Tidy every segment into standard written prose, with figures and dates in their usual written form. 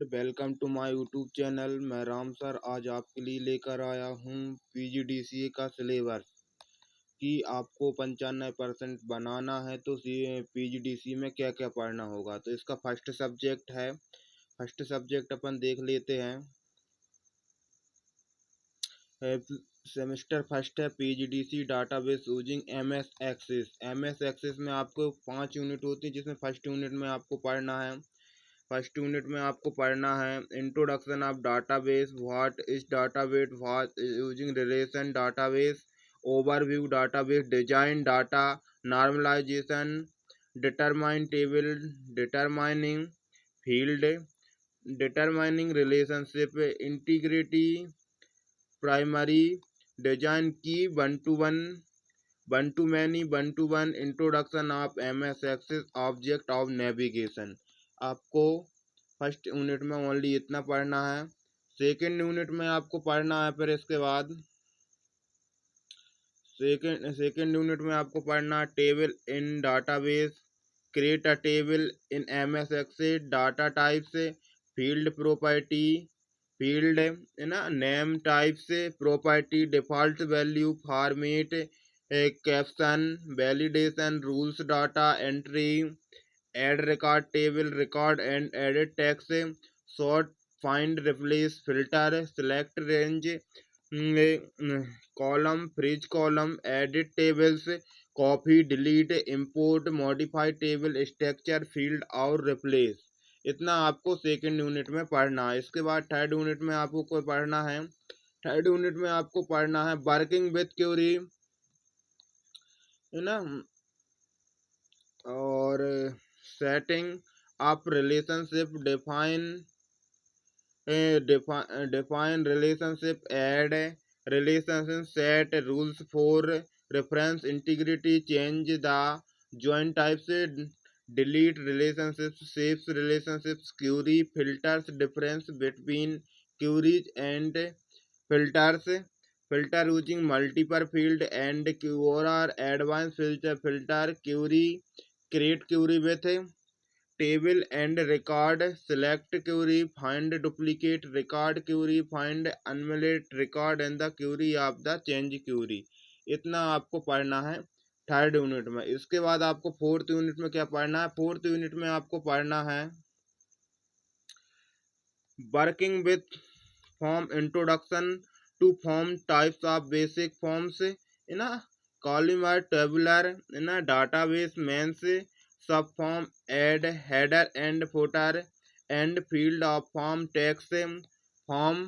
Welcome to my YouTube channel. मैं Ram sir आज आपके लिए लेकर आया हूँ पीजीडीसीए का सिलेबस कि आपको 95% बनाना है तो पीजीडीसीए में क्या क्या पढ़ना होगा। तो इसका फर्स्ट सब्जेक्ट है। फर्स्ट सब्जेक्ट अपन देख लेते हैं। सेमेस्टर फर्स्ट है PGDC database using MS Access. MS Access में आपको 5 यूनिट होती है, जिसमें फर्स्ट यूनिट में आपको पढ़ना है। फर्स्ट यूनिट में आपको पढ़ना है introduction of database, what is database, what using relation database, overview database design, data normalisation, determine table, determining field, determining relationship, integrity, primary design key, one to many, one to one, introduction of MS Access, object of navigation. आपको first unit में only इतना पढ़ना है। Second unit में आपको पढ़ना है, फिर इसके बाद सेकेंड यूनिट में आपको पढ़ना है table in database, create a table in MS Access, data types, field property, field है ना, name types, property, default value, format, caption, validation, rules, data entry, add record table, record and edit text, sort, find, replace, filter, select range, column, freeze column, edit tables, copy, delete, import, modify table structure, field और replace. इतना आपको second unit में पढ़ना है। इसके बाद third unit में आपको कोई पढ़ना है। थर्ड यूनिट में आपको पढ़ना है वर्किंग विथ क्यूरी, है ना, और setting up relationship, define relationship, add relationship, set rules for reference, integrity, change the join types, delete relationships, saves relationships, query, filters, difference between queries and filters, filter using multiple field and query, advanced filter query, create query with table and record, select query, find duplicate record query, find annulate record and the query of the change query। इतना आपको पढ़ना है third unit में। इसके बाद आपको fourth unit में क्या पढ़ना है। फोर्थ यूनिट में आपको पढ़ना है working with form, introduction to form, types of basic forms, है ना, कॉलम, टेबुलर, है ना, database mains, sub form, add, header and footer and field of form, text form,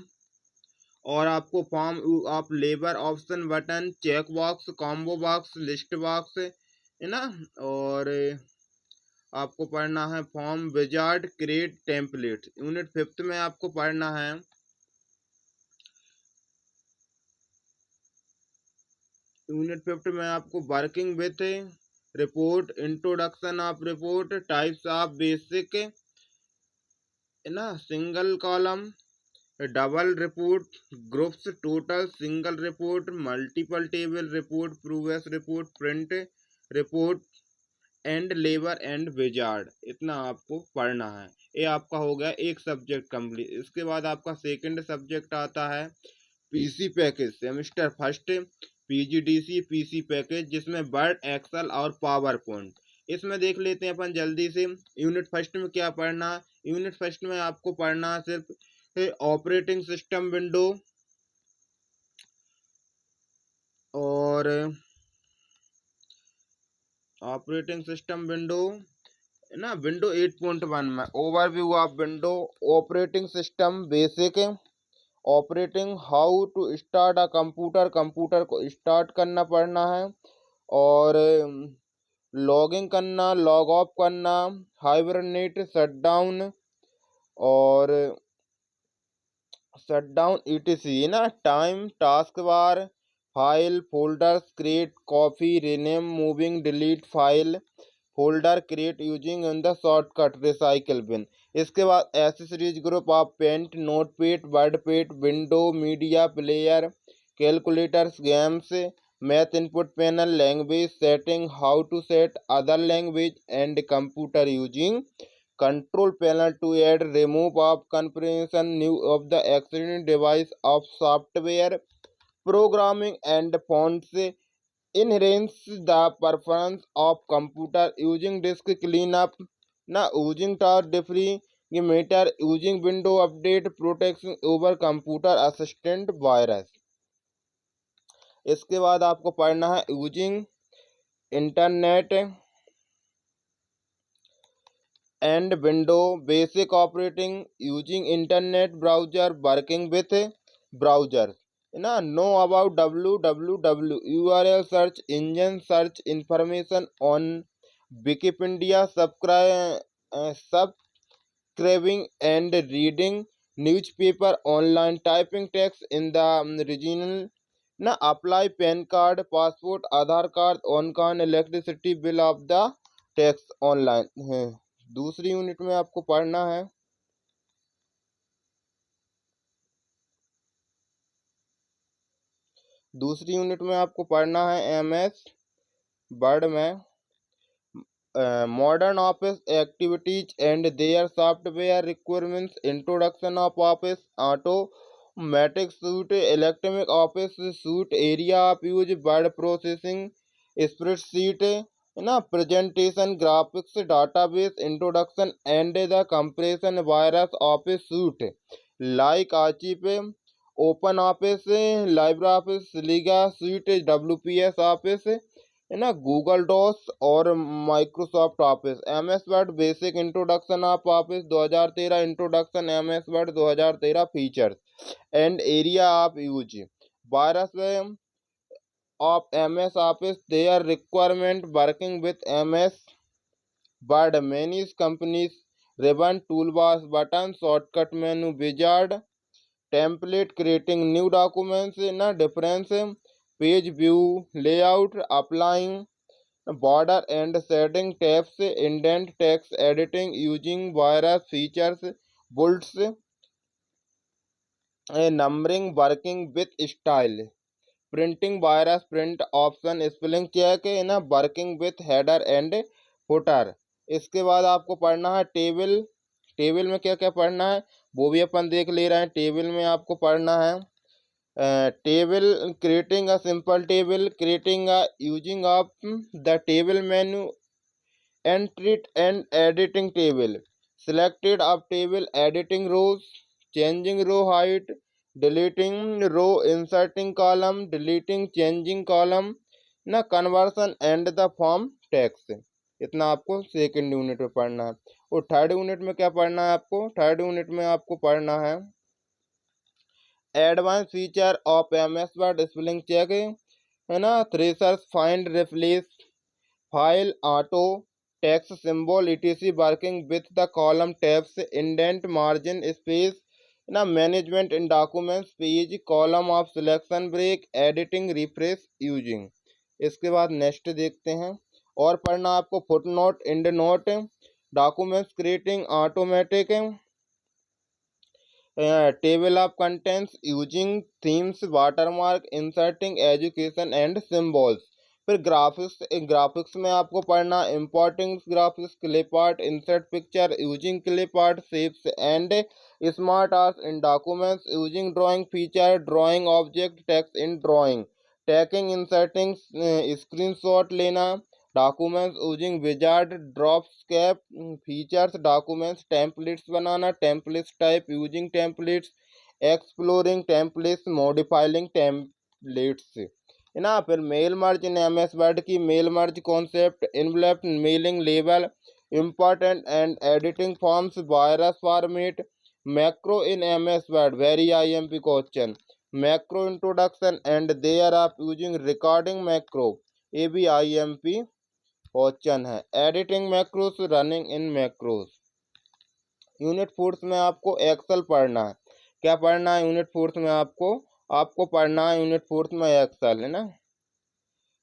और आपको form of label, option button, check box, combo box, list box, है ना, और आपको पढ़ना है form wizard, create template. Unit fifth में आपको पढ़ना है यूनिट फिफ्थ में आपको working with report, introduction of report, types of basic, है ना, single column, double report, groups, total, single report, multiple table report, preview report, print report and label and wizard. इतना आपको पढ़ना है। ये आपका हो गया एक सब्जेक्ट कंप्लीट। इसके बाद आपका सेकंड सब्जेक्ट आता है PC package, semester first PGDC PC package, जिसमें वर्ड, एक्सेल और पावर पॉइंट। इसमें देख लेते हैं अपन जल्दी से यूनिट फर्स्ट में क्या पढ़ना है। यूनिट फर्स्ट में आपको पढ़ना है सिर्फ ऑपरेटिंग सिस्टम विंडो और ऑपरेटिंग सिस्टम विंडो, है ना, विंडो 8.1 में overview of window, operating system basic, operating, how to start a computer, computer को स्टार्ट करना पड़ना है, और लॉगिंग करना, लॉग ऑफ करना, हाइबरनेट, शटडाउन, और शटडाउन ईटीसी, है ना, time, task bar, file, folders, create, copy, rename, moving, delete file, folder, create using in the shortcut, recycle bin. इसके बाद accessories group of Paint, Notepad, WordPad, window, Media Player, calculators, games, math input panel, language setting, how to set other language and computer using control panel to add remove of configuration new of the accident device of software programming and fonts enhance the performance of computer using disk cleanup na using task free meter using window update protection over computer assistant virus। इसके बाद आपको पढ़ना है using internet and window basic operating using internet browser working with browser ना know about www URL search engine search information on Wikipedia subscribing and reading newspaper online typing text in the regional ना apply PAN card passport Aadhaar card on card electricity bill of the tax online है। दूसरी unit में आपको पढ़ना है MS word में modern office activities and their software requirements introduction of office automatic suite electronic office suite area of use word processing spreadsheet ना presentation graphics database introduction and the compression virus office suite like archive open office LibreOffice liga suite WPS office है ना Google docs और Microsoft office MS word basic introduction of office 2013 introduction MS word 2013 features and area of use various of MS office their requirement working with MS word many companies ribbon toolbars button shortcut menu wizard template creating new documents ना difference page view layout applying border and shading tabs indent text editing using various features bullets numbering working with style printing virus print option spelling check ना working with header and footer. इसके बाद आपको पढ़ना है table में क्या क्या पढ़ना है वो भी अपन देख ले रहे हैं। टेबल में आपको पढ़ना है table creating a simple table creating a using of the table menu entry and editing table selected of table editing rows changing row height deleting row inserting column deleting changing column ना conversion and the form text। इतना आपको second unit में पढ़ना है। और third unit में क्या पढ़ना है आपको थर्ड यूनिट में आपको पढ़ना है advance feature of MS word spelling check है ना thesaurus find replace file auto text symbol etc working with the column tabs indent margin space ना management in documents page column of selection break editing refresh using. इसके बाद next देखते हैं और पढ़ना आपको foot note end note documents creating automatic table of contents using themes watermark inserting education and symbols। फिर graphics में आपको पढ़ना importing graphics clip art insert picture using clip art shapes and smart arts in documents using drawing feature drawing object text in drawing tagging inserting screenshot लेना documents using wizard drop cap features documents templates बनाना templates type using templates exploring templates modifying templates है ना। फिर mail merge in MS word की mail merge concept envelope mailing label important and editing forms virus format macro in MS Word very IMP question macro introduction and there of using recording macro ये भी IMP question है। Editing macros running in macros. Unit fourth में आपको Excel पढ़ना है। क्या पढ़ना है यूनिट फोर्थ में आपको पढ़ना है यूनिट फोर्थ में एक्सेल है ना।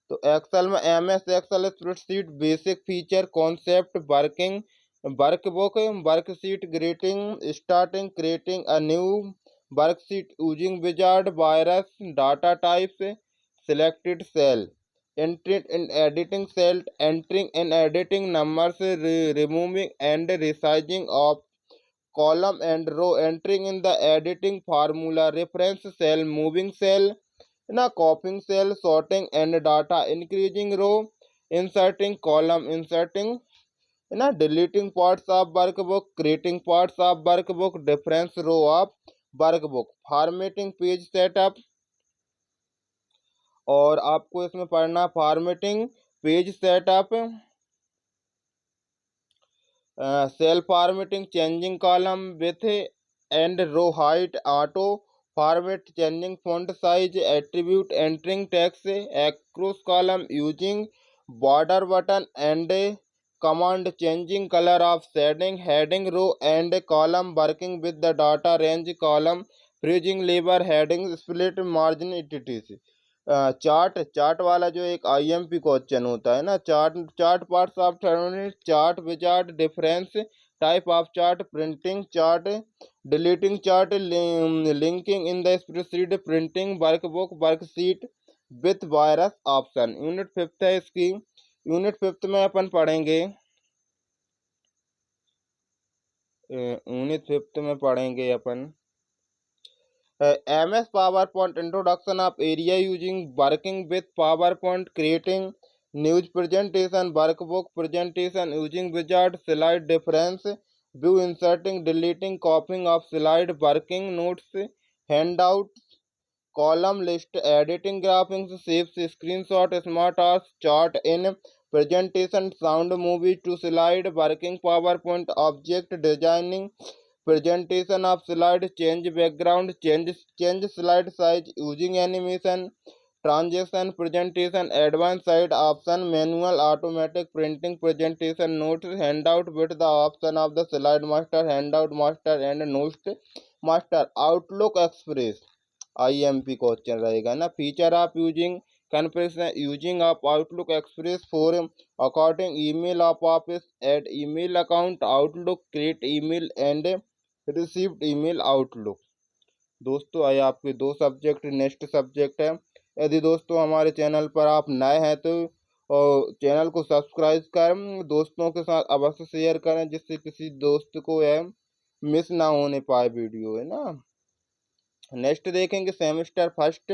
तो एक्सेल में MS Excel spreadsheet basic feature concept working workbook worksheet greeting starting creating a new worksheet using wizard various data types selected cell entering in editing cell, entering in editing numbers, removing and resizing of column and row, entering in the editing formula, reference cell, moving cell, copying cell, sorting and data, increasing row, inserting column, inserting, deleting parts of workbook, creating parts of workbook, difference row of workbook, formatting page setup, और आपको इसमें पढ़ना formatting page setup, cell formatting, changing column width and row height, auto format, changing font size, attribute, entering text across column using border button and command, changing colour of shading, heading row and column, working with the data range column, freezing label, heading split margin etc. Chart, chart वाला जो एक IMP question होता है ना, chart, chart parts of terminal, chart wizard, difference type of chart, printing chart, deleting chart, linking in the spreadsheet, printing workbook, worksheet with virus option. Unit 5 है इसकी। Unit 5 में अपन पढ़ेंगे, यूनिट 5 में पढ़ेंगे अपन MS PowerPoint, introduction of area using working with PowerPoint, creating news presentation, workbook presentation using wizard, slide difference, view, inserting, deleting, copying of slide, working notes, handouts, column list, editing graphics, saves, screenshot, smart tasks, chart in presentation, sound movie to slide, working PowerPoint, object designing, presentation of slide, change background, change slide size using animation, transition presentation, advanced side option, manual, automatic printing, presentation notes, handout with the option of the slide master, handout master and notes master, outlook express, IMP question रहेगा ना। Feature of using configuration, using of Outlook Express for according email of office, add email account, Outlook, create email and received email Outlook. दोस्तों आए आपके 2 subject, next subject है। यदि दोस्तों हमारे channel पर आप नए हैं तो चैनल को सब्सक्राइब कर दोस्तों के साथ अवश्य शेयर करें, जिससे किसी दोस्त को यह मिस ना होने पाए वीडियो, है ना। नेक्स्ट देखेंगे semester first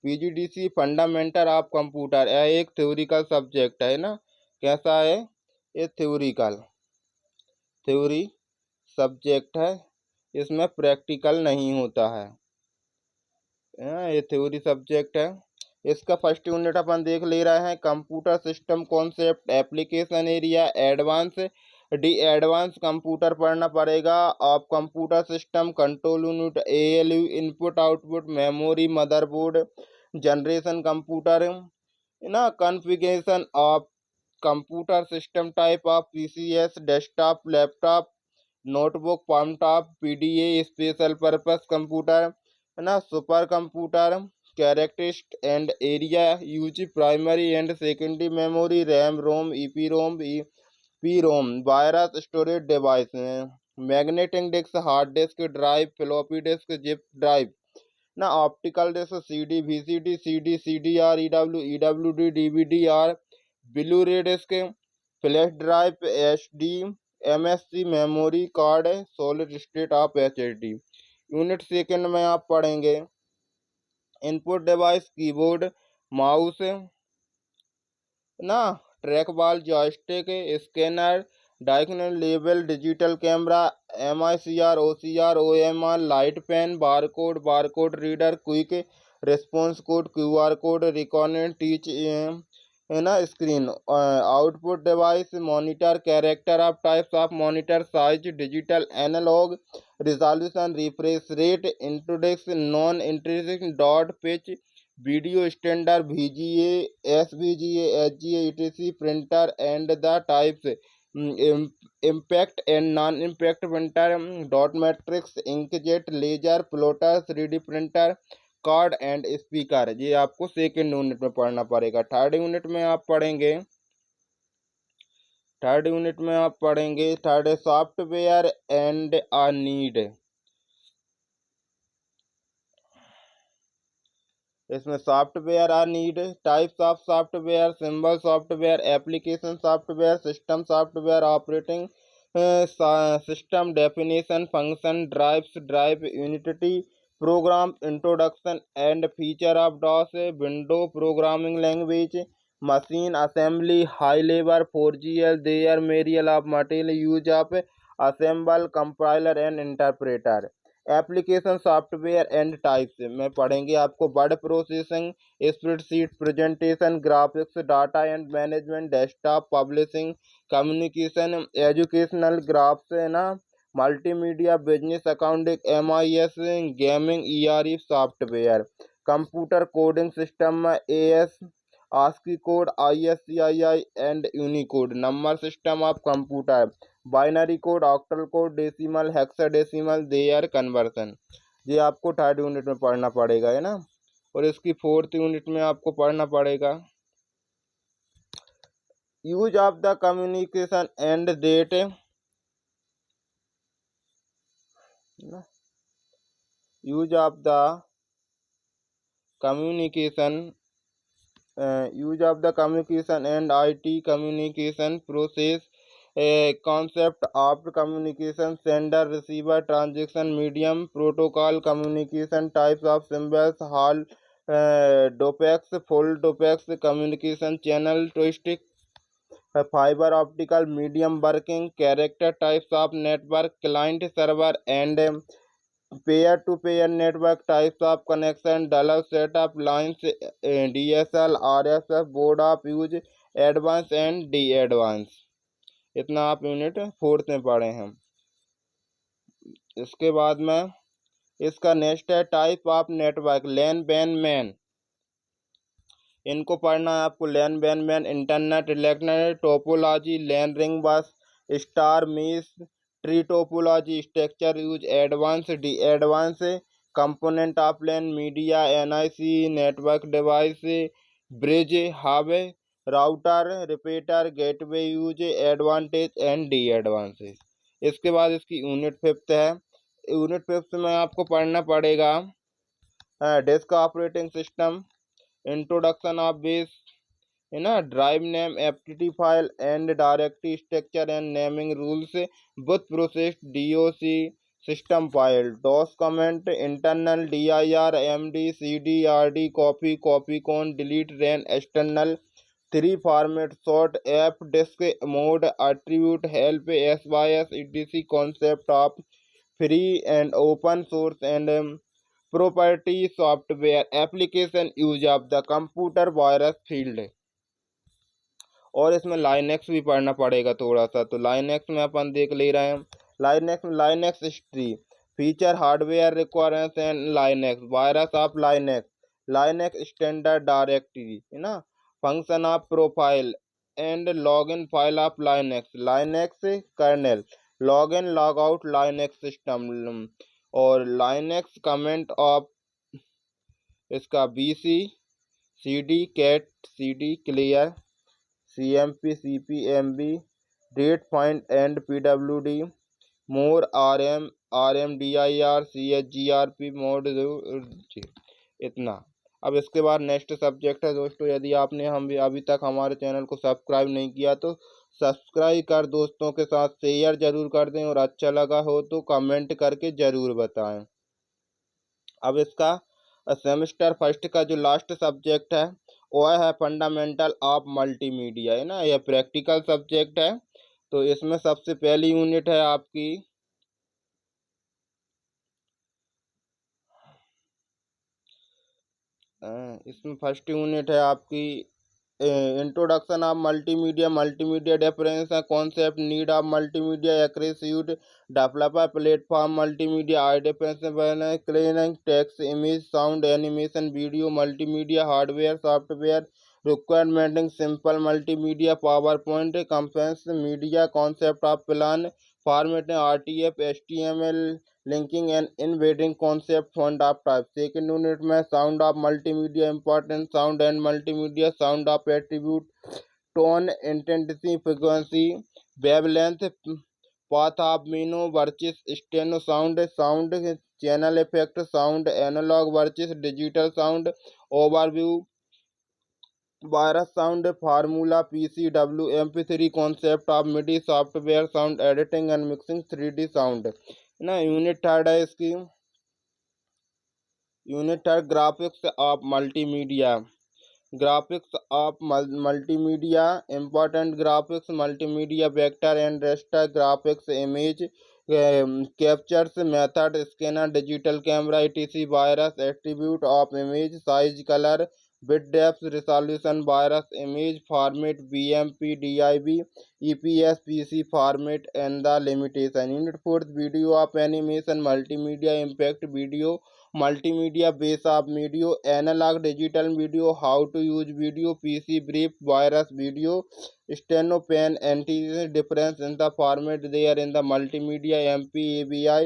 PGDC fundamental of computer. यह एक थ्योरिकल सब्जेक्ट है ना। कैसा है ये? थ्योरी सब्जेक्ट है, इसमें प्रैक्टिकल नहीं होता है। ये थ्योरी सब्जेक्ट है। इसका फर्स्ट यूनिट अपन देख ले रहे हैं, computer system concept, application area, advance, advance computer पढ़ना पड़ेगा। आप computer system, control unit, ALU, input output, memory, motherboard, generation computer, ना, configuration of computer system, type of PCS, desktop, laptop, notebook, palmtop, PDA, special purpose computer, है ना, super computer, characteristic and area use, primary and secondary memory, RAM ROM, EPROM, PROM, various storage device, magnetic disk, hard disk drive, floppy disk, zip drive, ना, optical disk, CD, VCD, CD, CDR, EWD, DVD-R, blue ray disk, flash drive, SD, MSC memory card, solid state of HDD। Unit second में आप पढ़ेंगे input device, keyboard, mouse, ना, track ball, joystick, scanner, diagonal level, digital camera, MICR, OCR, OMR, light pen, barcode, barcode reader, quick response code, QR code, recorded teach, है ना, screen, output device, monitor, character of types of monitor, size, digital, analogue, resolution, refresh rate, interlaced, non interlaced, dot pitch, video standard, VGA, SVGA, HGA, ETC, printer and the types, impact and non impact printer, dot matrix, inkjet, laser, plotter, 3D printer, card and speaker. ये आपको second unit में पढ़ना पड़ेगा। Third unit में आप पढ़ेंगे, third software and a need. इसमें software are need, types of software, symbol software, application software, system software, operating system, definition, function, drives, drive unity, program introduction and feature of DOS, window programming language, machine assembly, high level 4GL, their material of material, use of assemble, compiler and interpreter. Application software and types में पढ़ेंगे आपको word processing, spreadsheet, presentation, graphics, data and management, desktop, publishing, communication, educational, graphs है ना, multimedia, business accounting, MIS, gaming, ERE software, computer coding system में AS, ASCII code, ISCII and Unicode, number system of computer, binary code, octal code, decimal, hexadecimal, their conversion. ये आपको third unit में पढ़ना पड़ेगा, है ना। और इसकी फोर्थ यूनिट में आपको पढ़ना पड़ेगा use of the communication and date, use of the communication, use of the communication and IT communication process, concept of communication, sender receiver transaction medium, protocol communication, types of symbols, hall duplex, full duplex communication channel, twisted fiber optical medium, working character, types of network, client server and peer to peer network, types of connection, dollar setup lines, DSL, RSF, board of use, advanced and D advanced। इतना आप unit fourth में पढ़े हैं। इसके बाद में इसका next है type of network, LAN WAN MAN. इनको पढ़ना है आपको, LAN WAN MAN, internet, electronic topology, LAN ring bus, star mesh, tree topology, structure use, advance, disadvantage, component of LAN, media, NIC, network device, bridge, hub, router, repeater, gateway use, advantage and disadvantage. इसके बाद इसकी unit fifth है। Unit fifth में आपको पढ़ना पड़ेगा disk operating system, introduction of base, है ना, drive name, FTP file and directory structure and naming rules, boot process, DOC system file, DOS command, internal, DIR, MD, CD, RD, copy, copy con, delete, ren, external, 3 format, short, F disk mode, attribute, help, SYS, etc concept of free and open source and property software application, use of the computer, virus field. और इसमें Linux भी पढ़ना पड़ेगा थोड़ा सा, तो Linux में अपन देख ले रहे हैं। लाइनेक्स में Linux history, feature, hardware requirements and Linux, virus of Linux, Linux standard directory, है ना, function of profile and login file of Linux, Linux kernel, login log out Linux system, और लाइनेक्स कमेंट ऑफ इसका BC, CD, cat, CD clear, CMP, CPMB, date find and PWD, more, RM, RMDIR, CHGRP mode. इतना। अब इसके बाद next subject है दोस्तों, यदि आपने हम अभी तक हमारे चैनल को सब्सक्राइब नहीं किया तो सब्सक्राइब कर दोस्तों के साथ शेयर जरूर कर दें, और अच्छा लगा हो तो कमेंट करके ज़रूर बताएं। अब इसका सेमेस्टर फर्स्ट का जो लास्ट सब्जेक्ट है वह है फंडामेंटल ऑफ मल्टीमीडिया, है ना, यह प्रैक्टिकल सब्जेक्ट है। तो इसमें सबसे पहली यूनिट है आपकी इसमें फर्स्ट यूनिट है आपकी introduction of multimedia, multimedia difference, concept, need of multimedia, एक्रेस्यूट, developer, platform, multimedia, I difference, cleaning, text, image, sound, animation, video, multimedia, hardware, software requirement, simple multimedia, PowerPoint, conference media, concept of plan, format, RTF, HTML, linking and embedding concept, fund of type. Second unit में sound of multimedia, important sound and multimedia, sound of attribute, tone, intensity, frequency, wavelength, path of मीनो, वर्चिस, steno sound, sound channel effect, sound analogue versus digital sound overview, various sound formula, PCW, MP3 concept of MIDI software, sound editing and mixing, 3D sound ना। Unit third है इसकी, unit third graphics of multimedia, graphics of multimedia, important graphics multimedia vector and raster graphics, image captures method, scanner, digital camera, etc, various attribute of image, size, colour, bit depth, resolution, various image format, BMP, DIB, EPS, PC format and the limitation. Unit fourth video of animation multimedia impact, video multimedia base of video, analogue digital video, how to use video, PC brief, various video, steno pen, anti difference in the format their in the multimedia, MP, AVI,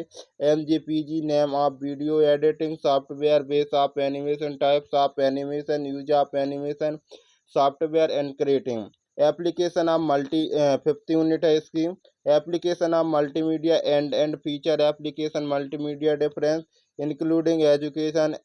MJPG, name of video editing software, base of animation, types of animation, use of animation software and creating, application of fifth unit है इसकी, application of multimedia and feature application multimedia difference including education,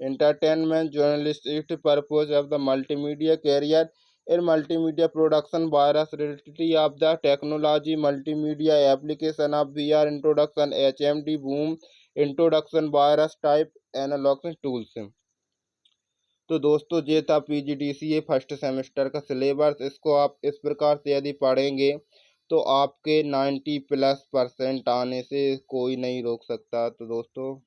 entertainment, journalistic purpose of the multimedia career in multimedia production, virus reality of the technology, multimedia application of VR, introduction, HMD boom, introduction, virus type, analog tools। तो दोस्तों ये था PGDCA first semester का syllabus. इसको आप इस प्रकार से यदि पढ़ेंगे तो आपके 90+ % आने से कोई नहीं रोक सकता। तो दोस्तों